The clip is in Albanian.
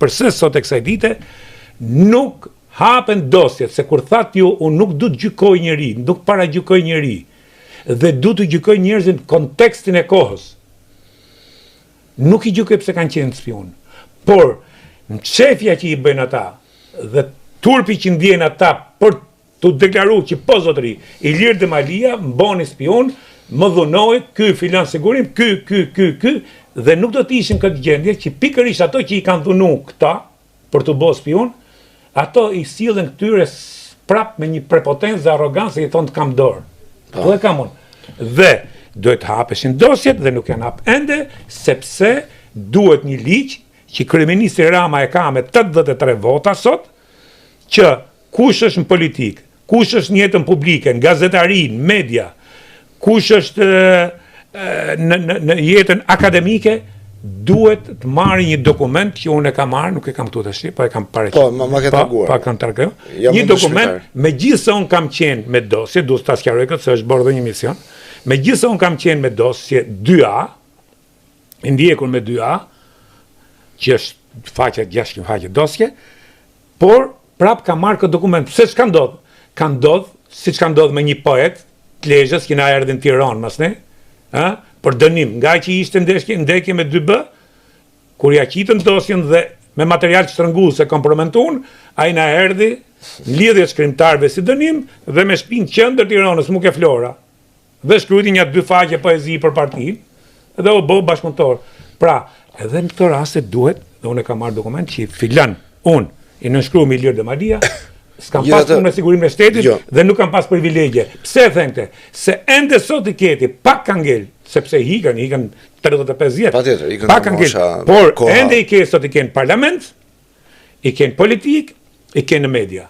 përse sot e kësaj dite nuk hapen dosjet, se kur thatë ju, unë nuk du të gjykoj njëri, nuk para gjykoj njëri, dhe du të gjykoj njerëzin kontekstin e kohës. Nuk i gjykoj pse kanë qenë spion, por në qefja që i bëjnë ata, dhe turpi që ndjen ata për të deklaru që po zotëri, Ilir Demalia më boni spion, më dhunoj, ky filan sigurim, ky, dhe nuk do të ishim këtë gjendje që pikërisht ato që i kanë dhunu këta për të bërë spion, ato i sillen këtyre prap me një prepotencë dhe arrogancë i thonë të kam dorë. Po e kam unë. Dhe duhet hapeshin dosjet dhe nuk janë hap ende, sepse duhet një ligj që kryeministri Rama e ka me 83 vota sot, që kush është në politikë, kush është në jetën publike, në gazetarin, media, kush është në jetën akademike, duhet të marrë një dokument që unë e kam marrë, nuk e kam këtu të shqip, po e kam pare Po, ma ke treguar. Pa kam tërgë. Një dokument, me gjithë se unë kam qenë me dosje, du të skaroj këtë, se është bërë dhe një mision, me gjithë se unë kam qenë me dosje 2A, ndjekun me 2A, që është faqe 6 faqe dosje, por prap kam marrë këtë dokument. Pse çka ndodh? Ka ndodh, siç ka ndodh me një poet, Klezhës, që na erdhi në Tiranë mas ne, për dënim, nga që ishte ndekje me 2B, kur ja qitën dosjen dhe me material shtrëngues se kompromentuan, ai na erdhi në lidhje shkrimtarëve si dënim dhe me shpinë qendër Tiranës, Muke Flora. Dhe shkruajti një 2 faqe poezi për partinë dhe u bë bashkëpunëtor. Pra, edhe në këtë rast duhet, dhe unë kam marrë dokument që filan, unë i nënshkruaj me Ilir Demalia, s'kam pas punë me sigurimin e shtetit dhe nuk kam pas privilegje. Pse thënë? Se ende sot i keti pak ka ngel, sepse ikën 35 vjet. Patjetër, ikën pak ka ngel. Por ende i ke sot i ken parlament, i ken politik, i ken në media.